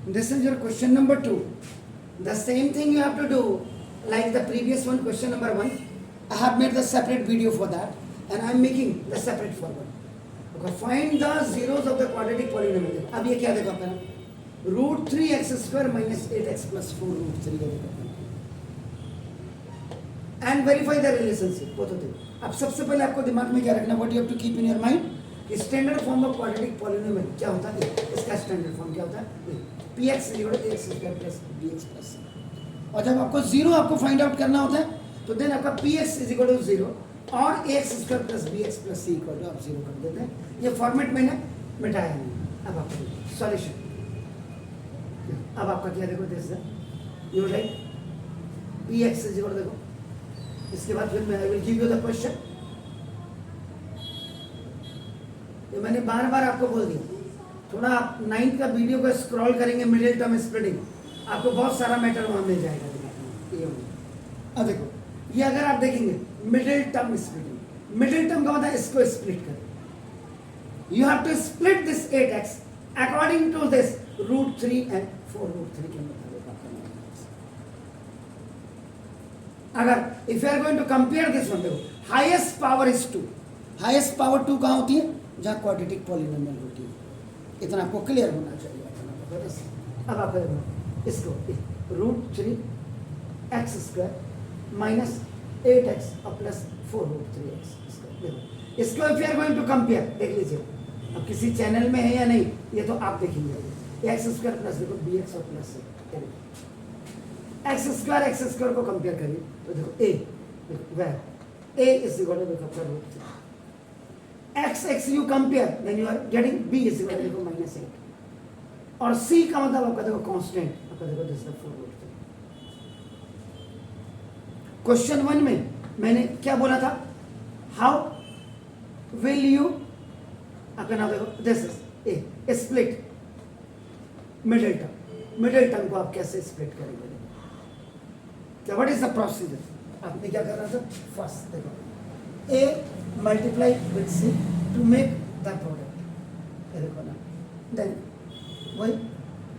This is your question number 2. The same thing you have to do like the previous one, question number 1. I have made the separate video for that and I am making the separate for one. Okay, find the zeros of the quadratic polynomial. अब ये क्या देखो अपना √3x² minus 8x plus 4 √3 का देखो and verify the relationship both of them. अब सबसे पहले आपको दिमाग में क्या रखना, what you have to keep in your mind कि standard form of quadratic polynomial क्या होता है, इसका स्टैंडर्ड फॉर्म क्या होता है, px = ax² plus bx plus c. और जब आपको जीरो आपको फाइंड आउट करना होता है तो देन आपका px = 0 और ax² plus bx plus c = आप 0 कर देते हैं. ये फॉर्मेट मैंने मिटाया नहीं. अब आपको सॉल्यूशन, अब आपका क्या देखो, दिस यू राइट px = देखो, इसके बाद फिर मैं I will give you the question. ये मैंने बार बार आपको बोल दिया, थोड़ा आप 9th का वीडियो को स्क्रॉल करेंगे, मिडिल टर्म स्प्लिटिंग, आपको बहुत सारा मैटर वहां मिल जाएगा. अब देखो ये अगर आप देखेंगे middle term splitting, middle term का मतलब इसको स्प्लिट करें. You have to split this 8x according to this √3 and 4 √3 के मुताबिक आपका. अगर if you are going to compare this one, देखो highest power is 2. Highest power 2 कहाँ होती है, जहाँ क्वाड्रेटिक पॉलिनोमियल होती है. इतना आपको क्लियर होना चाहिए. अब आप इसको √3x² minus 8x plus 4 √3x. इसको if you are going to compare, देख लीजिए अब किसी चैनल में है या नहीं ये तो आप देखेंगे. x² प्लस देखो bx और प्लस x² को कंपेयर करिए तो देखो a, देखो वह a is equal to देखो √3. x you compare then you are getting b is equal to देखो -8 और c का मतलब आपका देखो कांस्टेंट, आपका देखो दिस इज 4 √3. क्वेश्चन 1 में मैंने क्या बोला था, हाउ विल यू, आपका नाम देखो this is a split middle term. Middle term को आप कैसे स्प्लिट करेंगे, क्या व्हाट इज द प्रोसीजर. आपने क्या करना था, फर्स्ट देखो a multiply with c to make the product. ये देखो ना, then वही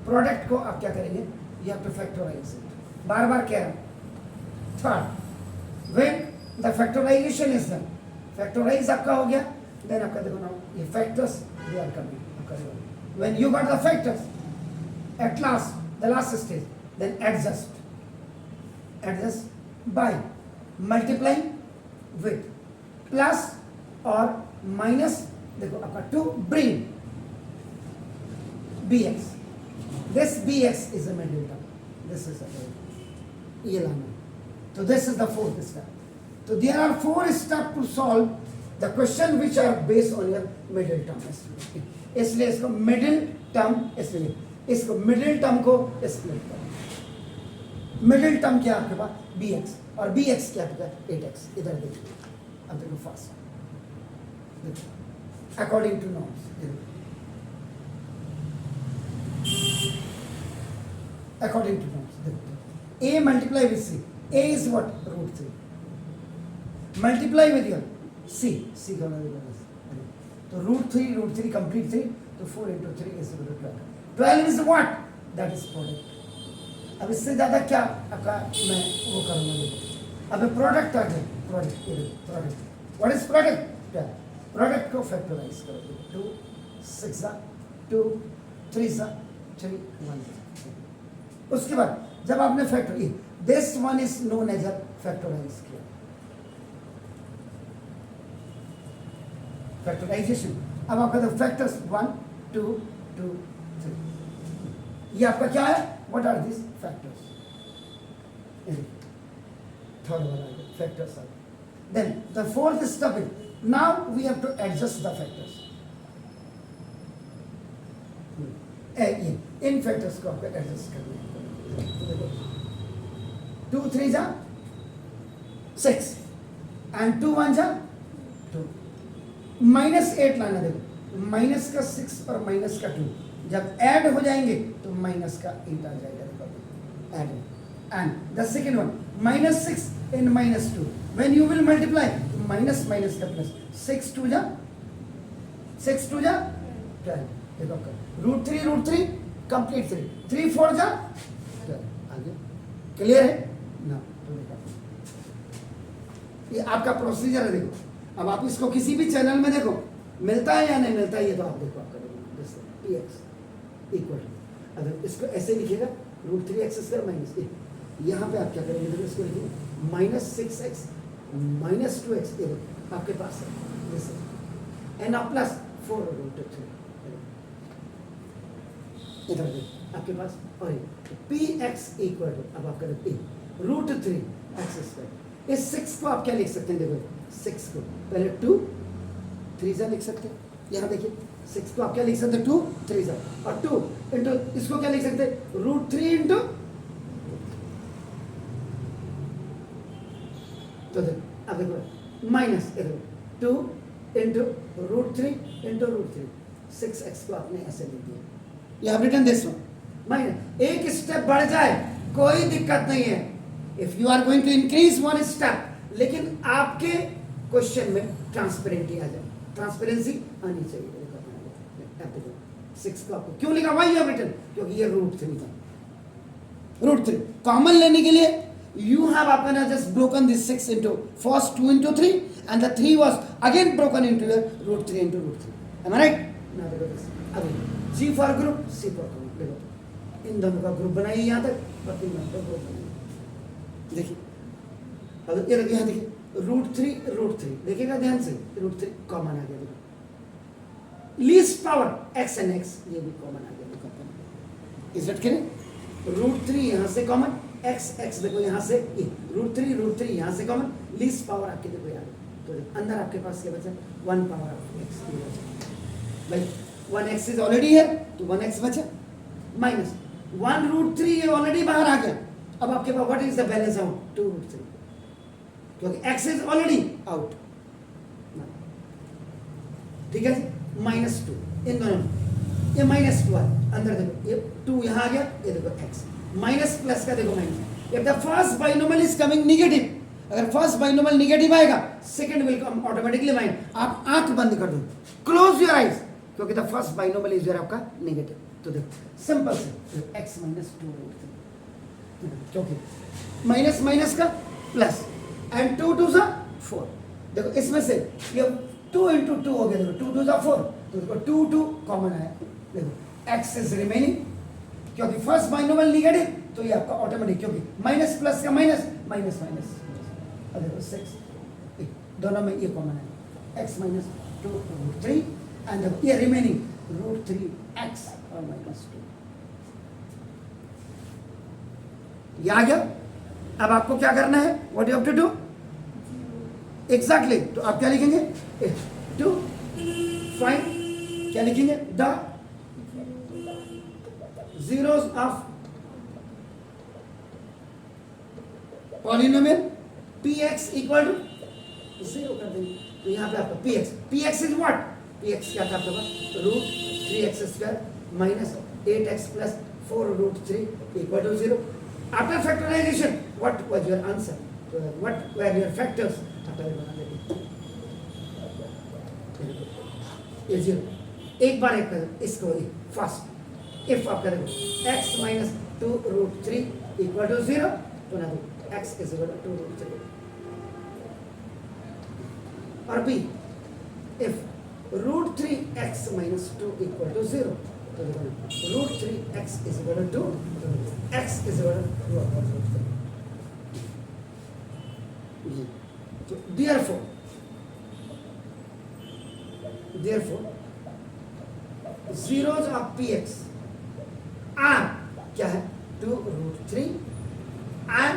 प्रोडक्ट को आप क्या करेंगे, you have to factorize it. बार बार कह रहा हूँ. Third, when the factorization is done, factorize आपका हो गया, then आपका देखो ना ये factors they are coming. आपका देखो when you got the factors at last, the last stage, then adjust by multiplying with plus और माइनस देखो आपका 2 bring bx. this bx is a middle term, this is a ये लाना. so this is the fourth step. so there are 4 steps to solve the question which are based on your middle term. इसलिए इसको middle term, इसलिए इसको middle term को split करो. Middle term क्या आपके पास bx और bx क्या आपका 8x. इधर देखिए, अब देखो fast according to norms. According to norms देखो a multiply with c, a is what √3 multiply with your c का तो √3 कंप्लीट 3 तो 4 × 3 is 12 is what, that is product. अब इससे ज्यादा क्या आपका मैं वो करूंगा. अब प्रोडक्ट आ गया, product what is product, product को फैक्टराइज करो. 2 6 2 3 3 1. उसके बाद जब आपने factor this one is known as a factorise किया, फैक्टराइजेशन. अब आपका तो फैक्टर्स 1 2 2 3, ये आपका क्या है, what are this factors. Third वाला factors are. Then the fourth step is now we have to adjust the factors. In factors को आपको adjust करना है. 2 3 6 and 2 1 2. -8 लाना. देखो माइनस का 6 और माइनस का 2 जब ऐड हो जाएंगे तो माइनस का 8 आ जाएगा. देखो add. And the second one -6 and -2 when you will multiply minus का plus 6 2 12. देखो √3 कंप्लीट 3 3 4 जा आगे क्लियर है ना। ये आपका प्रोसीजर है देखो। अब आप इसको किसी भी चैनल में देखो मिलता है या नहीं मिलता है, ये तो आप देखो आपका पी एक्स इक्वल, अगर इसको ऐसे लिखिएगा √3x² माइनस ए, यहाँ पे आप क्या करेंगे देखो इसको लिखिए -6x - 2x, ये देखो आपके पास है एन प्लस 4√3 इधर देखो आपके पास, और पी एक्स इक्वल टू अब आप करें √3x²। इस 6 को आप क्या लिख सकते हैं देखो 6 को पहले 2 3 लिख सकते हैं, यहाँ देखिए 6 को आप क्या लिख सकते हैं 2 3 और 2 इंटू इसको क्या लिख सकते हैं √3 इंटू, तो देखो अब देखो माइनस 2 इंटू √3 इंटू √3, 6x को आपने ऐसे लिख दिया, यह रिटर्न दिस वन माइनस। एक स्टेप बढ़ जाए कोई दिक्कत नहीं है, if you are going to increase one step, लेकिन आपके क्वेश्चन में ट्रांसपेरेंटी आ जाए, ट्रांसपेरेंसी आनी चाहिए। 6 को आपको क्यों लिखा वाई हैव रिटन, क्योंकि ये √3 था, √3 कॉमन लेने के लिए you have आपने just broken this 6 into first 2 into 3 and the 3 was again broken into your √3 into √3, am I right? now देखो this अभी G for group C for group, देखो इन दोनों का ग्रुप बनाइए यहाँ तक और इन दोनों का ग्रुप बनाइए, देखिए अब ये यहाँ देखिए √3 देखिएगा ध्यान से, √3 कॉमन आ गया देखो, least power x and x ये भी कॉमन आ गया देखो, इज इट क्लियर? √3 यहाँ से कॉमन, x देखो यहाँ से √3 यहाँ से कॉमन, लीस्ट पावर आपके देखो यार, तो अंदर आपके पास क्या बचा 1 पावर ऑफ x, भाई 1x इज ऑलरेडी है तो 1x बचा, माइनस 1√3 ये ऑलरेडी बाहर आ गया, अब आपके पास what is the balance out 2√3, क्योंकि x इज ऑलरेडी आउट, ठीक है -2 इन दोनों, ये -2 अंदर देखो, ये 2 यहाँ आ गया, ये देखो x माइनस प्लस का देखो minus, if the first binomial is coming negative, अगर फर्स्ट बाइनोमियल नेगेटिव आएगा second will come automatically mine, आप आंख बंद कर दो, क्लोज योर आईज, क्योंकि the first binomial is your आपका नेगेटिव, तो देखो सिंपल से x -2, क्योंकि माइनस माइनस का प्लस एंड 2 2 सा 4, देखो इसमें से ये 2 into 2 हो गया, देखो 2 2 सा 4, तो देखो 2 2 कॉमन आया, देखो x इज रिमेनिंग, क्योंकि फर्स्ट बाइनोमियल नेगेटिव तो ये आपका ऑटोमेटिक, क्योंकि माइनस प्लस का माइनस माइनस माइनस, अब देखो 6 दोनों में ये कॉमन है, x -2√3 एंड ये रिमेनिंग √3x और -2, ये आ गया। अब आपको क्या करना है, what you have to do exactly, तो आप क्या लिखेंगे 2 फाइंड, क्या लिखेंगे the zeros of polynomial px equal to 0 कर देंगे, तो यहाँ पे आपका px is what, px क्या था आपके पास √3x² minus 8x plus 4√3 equal to 0. After factorization, what was your answer? What were your factors? after बना देंगे ये 0, एक बार एक कर इसको फर्स्ट, if आप करें x -2√3 equal to 0, तो ना दो x is equal to 2√3, और b if √3x -2 equal to 0, तो देखो √3x is equal to 2, x is equal to 2/√3, तो therefore zeros of px r क्या है 2√3 and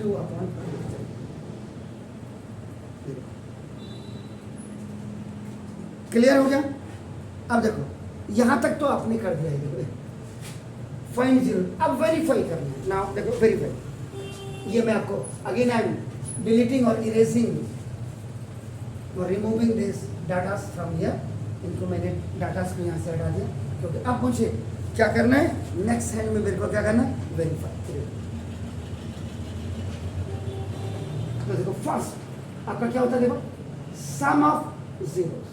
2/√3, क्लियर हो गया? अब देखो यहां तक तो आपने कर दिया है, फाइंड जीरो, अब वेरीफाई करना है, नाउ देखो वेरीफाई, ये मैं आपको अगेन आई एम डिलीटिंग और इरेजिंग और removing this data from here, इनको मैंने डाटा को यहाँ से हटा दिया, क्योंकि अब मुझे क्या करना है नेक्स्ट हैंड में मेरे को क्या करना है वेरीफाई, तो देखो फर्स्ट आपका क्या होता है, देखो sum of zeros,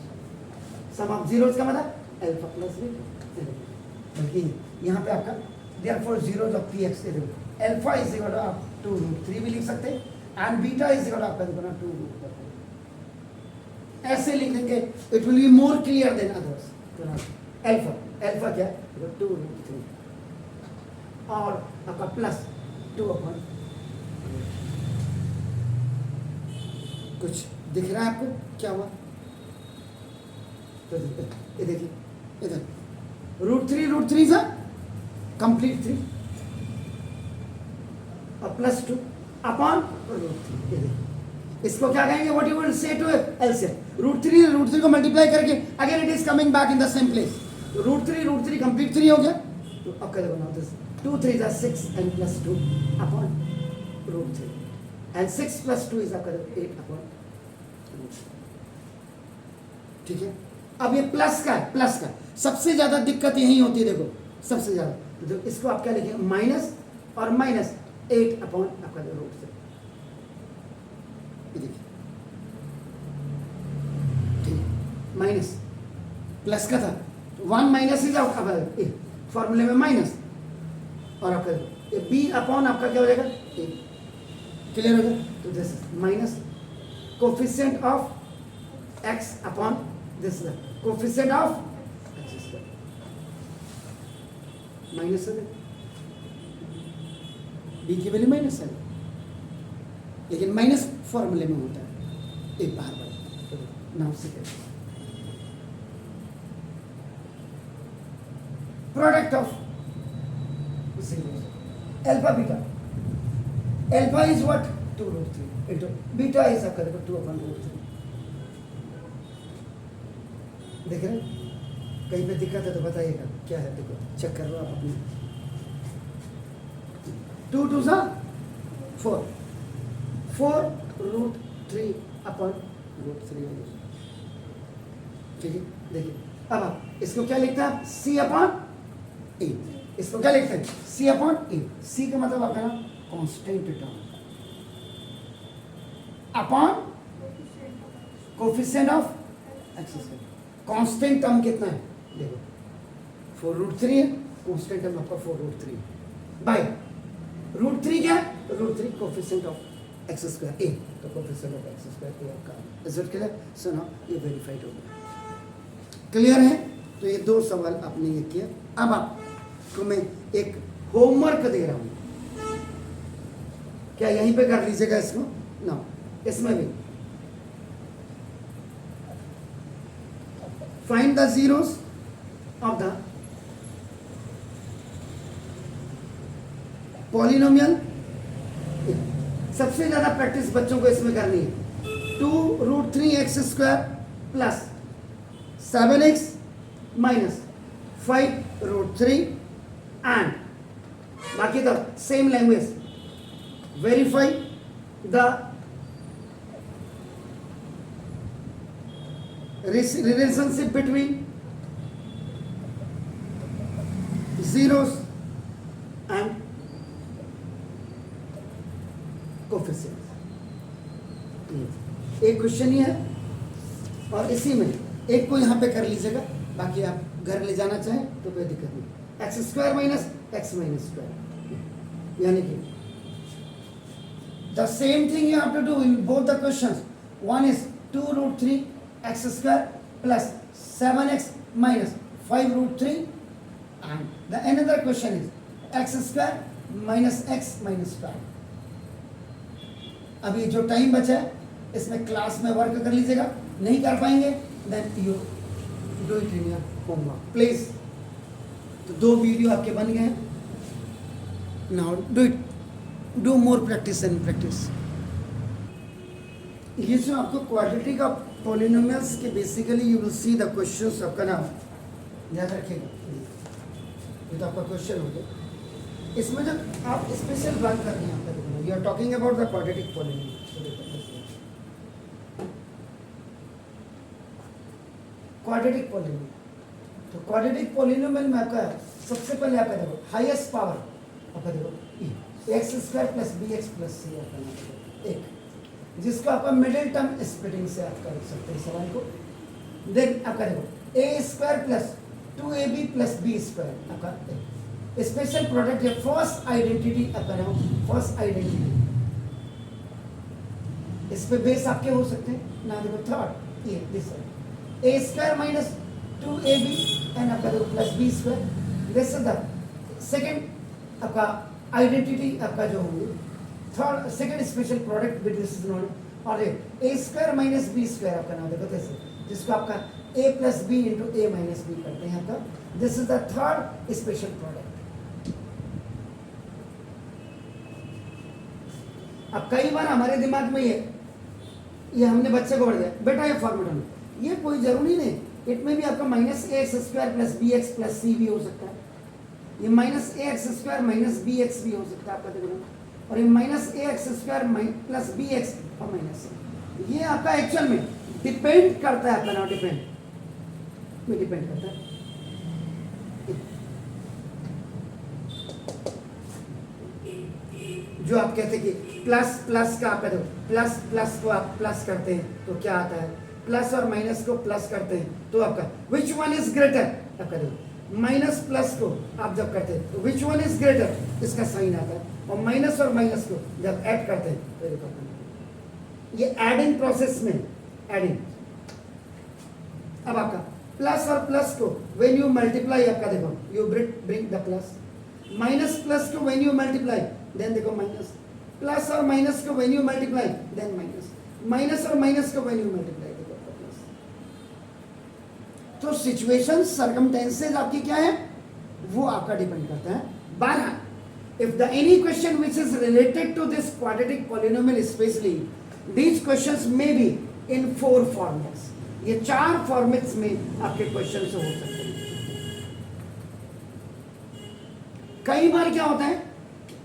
sum of zeros का मतलब अल्फा प्लस बीटा, बल्कि यहाँ पे आपका therefore zeros of px is alpha is equal to आप 2√3 भी लिख सकते हैं and beta is equal to आपका देखो ना 2√3 ऐसे लिख देंगे it will be more clear than others तो ना अल्फा क्या है 2√3 और आपका प्लस 2/, कुछ दिख रहा है आपको क्या हुआ? तो ये देखिए इधर √3 सा कंप्लीट 3 और +2 अपॉन √3। इसको क्या कहेंगे? What you will say to LCM √3 को मल्टीप्लाई करके again it is coming back in the same place. √3 complete 3 हो गया तो अब क्या बनाओ this 2 3 is 6 and +2 upon √3 and 6 + 2 is 8 upon √3। ठीक है, अब ये प्लस का सबसे ज्यादा दिक्कत यही होती है, देखो सबसे ज्यादा तो इसको आप क्या लिखेंगे? माइनस और माइनस 8 अपॉन आपका √3। देखिए ठीक, माइनस प्लस का था 1 माइनस इज आउट फॉर्मूले में माइनस और आपका बी अपॉन आपका क्या हो जाएगा? क्लियर हो गया? तो this minus coefficient of x upon this coefficient of x square minus है, बी की वैल्यू माइनस है, लेकिन माइनस फॉर्मूले में होता है एक बार नाम से product of alpha beta. Alpha is what? 2√3 into beta is आपका 2/√3। देख रहे हैं? कहीं पे दिक्कत है तो बताइएगा क्या है, देखो चेक कर लो आप अपनी। 2 2 सा 4 4√3 अपॉन √3। ठीक है, देखिए अब आप इसको क्या लिखता है? c अपॉन ए। इसको क्या लिखते हैं? c अपॉन ए। c का मतलब आपका ना constant term upon coefficient of x square. Constant term कितना है? देखो 4√3 है, कांस्टेंट टर्म आपका 4√3 बाय √3 क्या है? √3 कोफिशिएंट ऑफ एक्स स्क्वायर ए, तो कोफिशिएंट ऑफ एक्स स्क्वायर ए आपका रिजल्ट क्लियर। सो नाउ ये वेरीफाइड हो गया। क्लियर है? तो ये दो सवाल आपने ये किया। अब आपको मैं एक होमवर्क दे रहा हूं, क्या यहीं पे कर लीजिएगा इसको ना, इसमें भी find the zeros of the polynomial. सबसे ज्यादा प्रैक्टिस बच्चों को इसमें करनी है। 2√3x² plus 7x minus 5√3 and बाकी the same language. Verify the relationship between zeros and coefficients। एक क्वेश्चन ही है और इसी में एक को यहाँ पे कर लीजिएगा, बाकी आप घर ले जाना चाहें तो कोई दिक्कत नहीं। x² minus x minus square, यानी कि the same thing you have to do in both the questions. One is 2√3x² plus 7x minus 5√3 and the another question is x² minus x minus 5। अभी जो time बचा है इसमें class में work कर लीजिएगा, नहीं कर पाएंगे then you do it in your homework please. तो 2 वीडियो आपके बन गए हैं, now do it, do more practice and practice. ये जो आपको क्वाड्रेटिक ऑफ पॉलिनोमियल्स के basically you will see the questions आपका नाम याद रखिएगा, ये तो आपका क्वेश्चन हो गया। इसमें जब आप स्पेशल बात कर रहे हैं आपका देखो, you are talking about the quadratic polynomial. Quadratic polynomial, तो क्वाड्रेटिक पॉलिनोमियल में आपका सबसे पहले आपका देखो हाईएस्ट पावर आपका देखो x² plus bx plus c आपका एक, जिसको आपका मिडिल टर्म स्प्लिटिंग से आप कर सकते हैं सवाल को। देन आपका देखो a² plus 2ab plus b² आपका स्पेशल प्रोडक्ट या फर्स्ट आइडेंटिटी आपका नाम, फर्स्ट आइडेंटिटी, इस पे बेस आपके हो सकते हैं ना। देखो थर्ड ये this a square minus 2ab and आपका देखो plus b square, this is the second आपका आइडेंटिटी आपका जो होंगे, third second special product with this is known, और a square minus b square आपका नाम देखो कैसे, जिसको आपका a plus b into a minus b करते हैं आपका, this is the third special product. अब कई बार हमारे दिमाग में ये हमने बच्चे को बढ़ दिया बेटा ये फॉर्मूला में, ये कोई जरूरी नहीं, इट में भी आपका minus a x square plus b x plus c भी हो सकता है, ये minus a x square minus b x भी हो सकता है आपका देखो, और ये minus a x square plus b x और माइनस सी, ये आपका एक्चुअल में डिपेंड करता है आपका ना, डिपेंड करता है। जो आप कहते कि प्लस प्लस का आप कहते हो, प्लस प्लस को आप प्लस करते हैं तो क्या आता है, प्लस और माइनस को प्लस करते हैं तो आपका विच वन इज ग्रेटर, आप कहते हो माइनस प्लस को आप जब करते हैं तो विच वन इज ग्रेटर, इसका साइन आता है, और माइनस और माइनस को जब ऐड करते हैं तो ये एडिंग प्रोसेस में एडिंग। अब आपका प्लस और प्लस को व्हेन यू मल्टीप्लाई आपका देखो you bring the plus, minus plus को व्हेन यू मल्टीप्लाई देन देखो माइनस, प्लस और माइनस को when you multiply then minus, minus और माइनस को व्हेन यू मल्टीप्लाई देखो प्लस। तो सिचुएशन सर्कमटेंसेज आपकी क्या है वो आपका डिपेंड करता है। बहरहाल if the any question which is related to this quadratic polynomial specially these questions may be in 4 formats, ये 4 फॉर्मेट्स में आपके क्वेश्चन हो सकते हैं। कई बार क्या होता है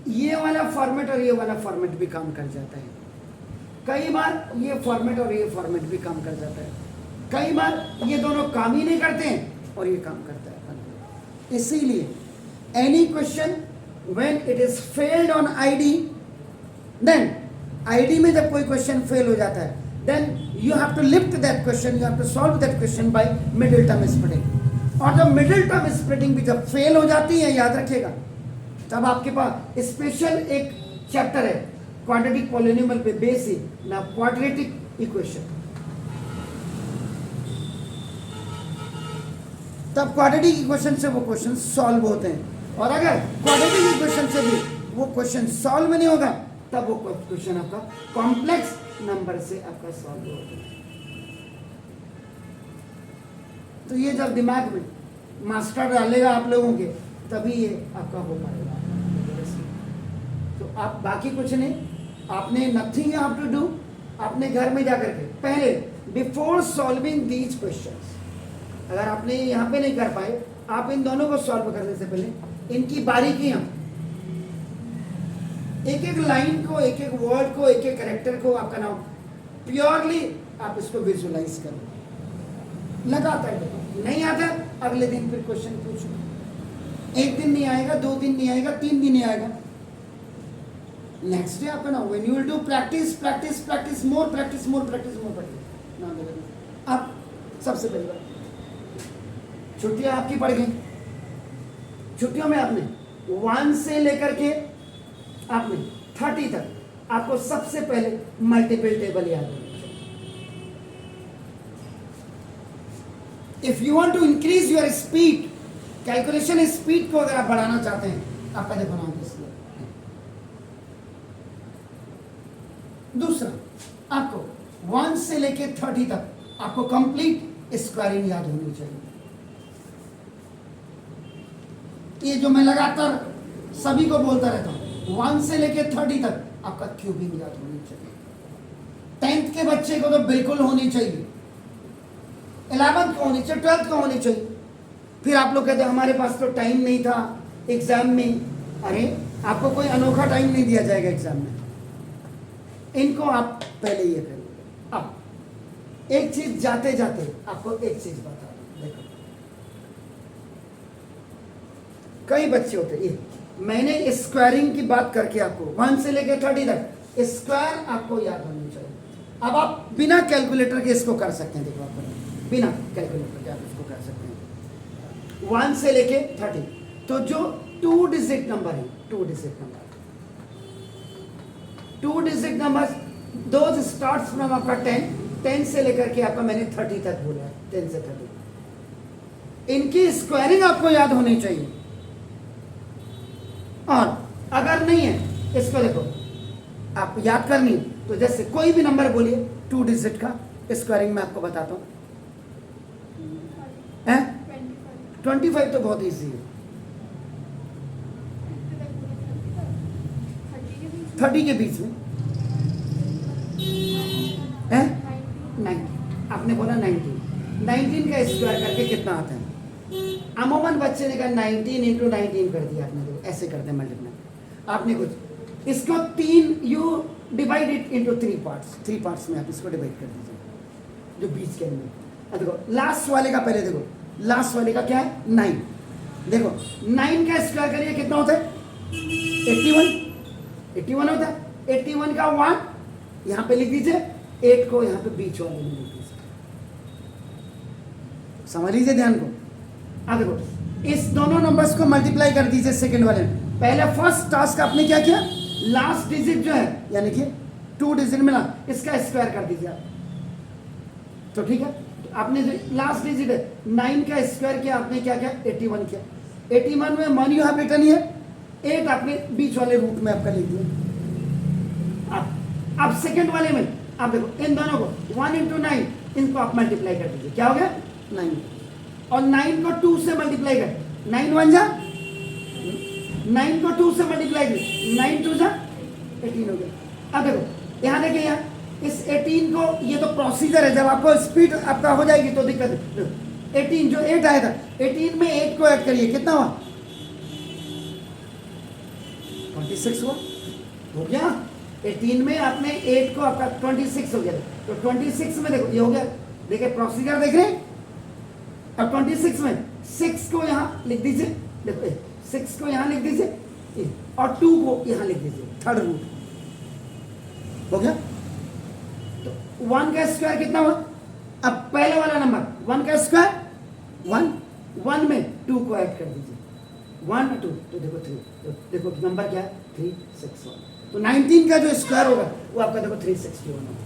ये वाला फॉर्मेट और ये वाला फॉर्मेट भी काम कर जाता है, कई बार ये फॉर्मेट और ये फॉर्मेट भी काम कर जाता है, कई बार ये दोनों काम ही नहीं करते हैं और ये काम करता है। इसीलिए any question when it is failed on ID, then ID में जब कोई क्वेश्चन फेल हो जाता है then you have to lift that question, you have to solve that question by middle term splitting. और जब मिडिल टर्म स्प्लिटिंग भी जब फेल हो जाती है याद रखिएगा, तब आपके पास स्पेशल एक चैप्टर है क्वाड्रेटिक पॉलिनोमियल पे बेसिक ना क्वाड्रेटिक इक्वेशन, तब क्वाड्रेटिक इक्वेशन से वो क्वेश्चन सॉल्व होते हैं। और अगर क्वाड्रेटिक इक्वेशन से भी वो क्वेश्चन सॉल्व नहीं होगा तब वो क्वेश्चन आपका कॉम्प्लेक्स नंबर से आपका सॉल्व होगा। तो ये जब दिमाग में मास्टर डालेगा आप लोगों के तभी ये आपका हो पाएगा। तो आप बाकी कुछ नहीं, आपने nothing you have to do, आपने घर में जाकर के पहले बिफोर सॉल्विंग दीज क्वेश्चंस, अगर आपने यहाँ पे नहीं कर पाए आप इन दोनों को सॉल्व करने से पहले इनकी बारीकियां, एक एक लाइन को, एक एक वर्ड को, एक एक कैरेक्टर को आपका नाम प्योरली आप इसको विजुलाइज करो, लगातार देखो। नहीं आता अगले दिन फिर क्वेश्चन पूछो, एक दिन नहीं आएगा, 2 दिन नहीं आएगा, 3 दिन नहीं आएगा, नेक्स्ट डे आपका ना when you will do practice practice practice more practice more practice more practice ना देगा। अब सबसे पहली बात, छुट्टियां आपकी पड़ गई, छुट्टियों में आपने 1 से लेकर के आपने 30 तक आपको सबसे पहले मल्टीपल टेबल याद होनी चाहिए। If you want to increase your speed, calculation speed को अगर आप बढ़ाना चाहते हैं, आपका देखो नाम इसलिए। दूसरा, आपको 1 से लेके 30 तक आपको कंप्लीट स्क्वायरिंग याद होनी चाहिए। ये जो मैं लगातार सभी को बोलता रहता हूं, 1 से लेके 30 तक आपका क्यूबिंग याद होनी चाहिए। 10th के बच्चे को तो बिल्कुल होनी चाहिए, 11th को होनी चाहिए, 12th को होनी चाहिए। फिर आप लोग कहते हैं हमारे पास तो टाइम नहीं था एग्जाम में। अरे आपको कोई अनोखा टाइम नहीं दिया जाएगा एग्जाम में, इनको आप पहले ये करिए। अब एक चीज जाते जाते आपको एक चीज बता दूं, देखो कई बच्चे होते हैं, मैंने स्क्वायरिंग की बात करके आपको 1 से लेकर 30 तक स्क्वायर आपको याद होनी चाहिए। अब आप बिना कैलकुलेटर के इसको कर सकते हैं, देखो आप बिना कैलकुलेटर के आप इसको कर सकते हैं 1 से लेके 30। तो जो 2 डिजिट नंबर है, 2 digit number, 2 digit number those starts from आपका 10 से लेकर के आपका मैंने 30 तक बोला है, 10 से 30। इनकी स्क्वायरिंग आपको याद होनी चाहिए। और अगर नहीं है, इसको देखो आप याद करनी, तो जैसे कोई भी नंबर बोलिए 2 डिजिट का, स्क्वायरिंग में आपको बताता हूं। 25 तो बहुत इजी है। 30 के बीच में है 90, आपने बोला 19 का स्क्वायर करके कितना आता है? अमूमन बच्चे ने कहा 19 इंटू 19 कर दिया आपने, तो ऐसे करते हैं मल्टीप्लाई। आपने कुछ इसको 3 you divide it into 3 parts में आप इसको डिवाइड कर दीजिए जो बीच के अंदर। देखो लास्ट वाले का पहले देखो, लास्ट वाले का क्या है 9। देखो 9 का स्क्वायर करिए कितना होता है? 81 होता है। 81 का 1 यहां पे लिख दीजिए, 8 को यहां पे बीच वाले में लिख दीजिए। समझ लीजिए ध्यान को। अब देखो इस दोनों नंबर्स को मल्टीप्लाई कर दीजिए सेकंड वाले में। पहले फर्स्ट टास्क आपने क्या किया? लास्ट डिजिट जो है यानी कि 2 डिजिट मिला, इसका स्क्वायर कर दीजिए आप। तो ठीक है, तो आपने जो लास्ट डिजिट है 9 का स्क्वायर किया, आपने क्या किया? 81 किया। 81 में मन यू हैव रिटन हियर 8 आपने बीच वाले रूट में आपका लिख दिया। अब सेकंड वाले में आप देखो इन दोनों को 1 इंटू 9 इनको आप मल्टीप्लाई कर दीजिए, क्या हो गया? 9। और 9 को 2 से मल्टीप्लाई कर, 9 1 जा 9 को 2 से मल्टीप्लाई कर, 9 2 जा 18 हो गया। अब देखो यहाँ देखिए, यहाँ इस 18 को, ये तो प्रोसीजर है, जब आपको स्पीड आपका हो जाएगी तो दिक्कत है। 18 जो 8 आया था, 18 में 8 को ऐड करिए, कितना हुआ? 26 हुआ, हो गया। 18 में आपने 8 को आपका 26 हो गया। तो 26 में देखो ये हो गया, देखिए प्रोसीजर देख रहे हैं। अब 26 में 6 को यहाँ लिख दीजिए, देखो 6 को यहाँ लिख दीजिए और 2 को यहाँ लिख दीजिए, थर्ड रूट हो गया। तो 1 का स्क्वायर कितना हुआ? अब पहले वाला नंबर 1 का स्क्वायर 1 में 2 को ऐड कर दीजिए, 1 2 तो देखो 3, तो देखो नंबर क्या है? 361। तो 19 का जो स्क्वायर होगा वो आपका देखो 361 होगा।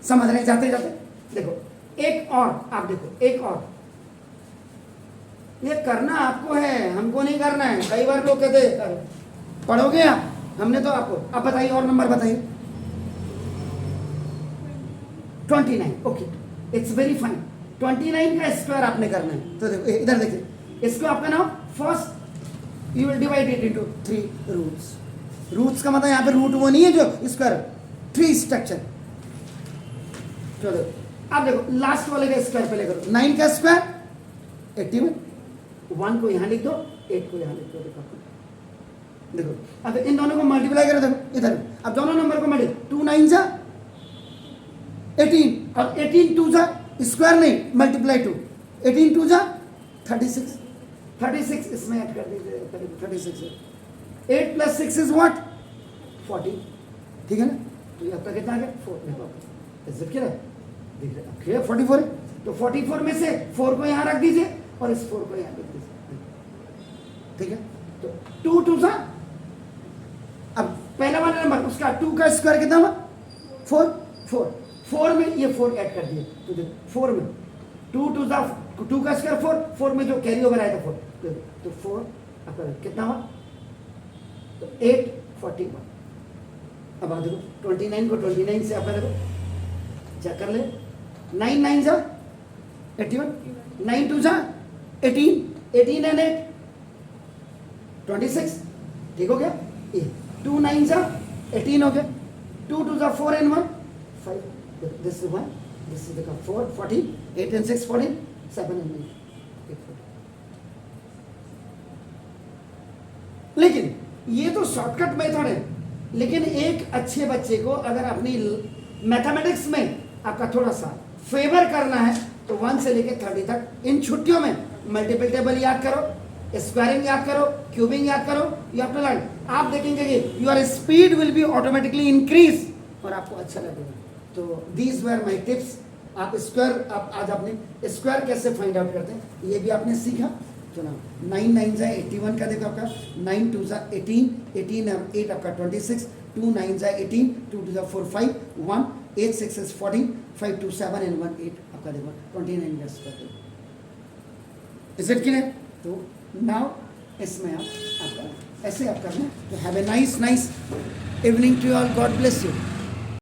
समझ रहे जाते जाते? देखो एक और, आप देखो एक और, ये करना आपको है, हमको नहीं करना है। कई बार लोग कहते हैं पढ़ोगे आप, हमने तो आपको, अब बताइए और नंबर बताइए। 29, ओके इट्स वेरी फाइन। 29 का स्क्वायर आपने करना है, तो देखो इधर देखिए, इसको आपका नाम first you will divide it into 3 roots. Roots का मतलब यहाँ पे रूट वो नहीं है जो स्क्वायर, 3 स्ट्रक्चर। चलो अब देखो लास्ट वाले का स्क्वायर पहले करो। 9 का स्क्वायर 81, 1 को यहाँ लिख दो, 8 को यहाँ लिख दो। देखो अब इन दोनों को मल्टीप्लाई करो, देखो इधर। अब दोनों नंबर को मल्टीप्लाई, 2 9 जा 18 और 18 2 जा स्क्वायर नहीं, मल्टीप्लाई 2, 18 2 जा 36, 36 इसमें ऐड कर दीजिए, 36 है। 8 + 6 इज व्हाट? 40, ठीक है ना? तो ये आपका कितना आ गया? 4। देखो इज इट क्लियर? दिख रहा है क्लियर? 44 है। तो 44 में से 4 को यहाँ रख दीजिए और इस 4 को यहाँ रख दीजिए, ठीक है? तो 2 2 जा, अब पहला वाला नंबर उसका 2 का स्क्वायर कितना हुआ? 4 में ये 4 ऐड कर दिए, तो देखो 4 में 2 2 जा 2 का स्क्वायर 4 में जो कैरी ओवर आया था 4, तो 4 आपका कितना हुआ? तो 8 41। अब आप देखो 29 को 29 से आपका देखो चेक कर ले, 9 9 जा 81, 9 2 जा 18, 18 and 8 26, ठीक हो गया? 2 9 जा 18 हो गया, 2 2 जा 4 and 1 5, this is 1, this is the 4 14, 8 and 6 14, 7 and 8 14। लेकिन ये तो शॉर्टकट मेथड है, लेकिन एक अच्छे बच्चे को अगर अपनी मैथमेटिक्स में आपका थोड़ा सा फेवर करना है तो 1 से लेकर 30 तक इन छुट्टियों में मल्टीपल टेबल याद करो, स्क्वायरिंग याद करो, क्यूबिंग याद करो, यू हैव टू लर्न। आप देखेंगे कि your speed will be automatically increase और आपको अच्छा लगेगा। तो दीज वर माय टिप्स आप स्क्वायर, आप आज आपने स्क्वायर कैसे फाइंड आउट करते हैं ये भी आपने सीखा। चलो 9 9 जा 81 का देखो आपका, 9 2 जा 18, 18 8 आपका 26, 2 9 जा 18, 2 2 जा 4 5 1, 8 6 is 14, 5 2 7 and 1 8 आपका देखो 29 गैस करते हो। Is it clear? तो नाउ इसमें आप आपका ऐसे आप करना। तो have a nice evening to all, God bless you.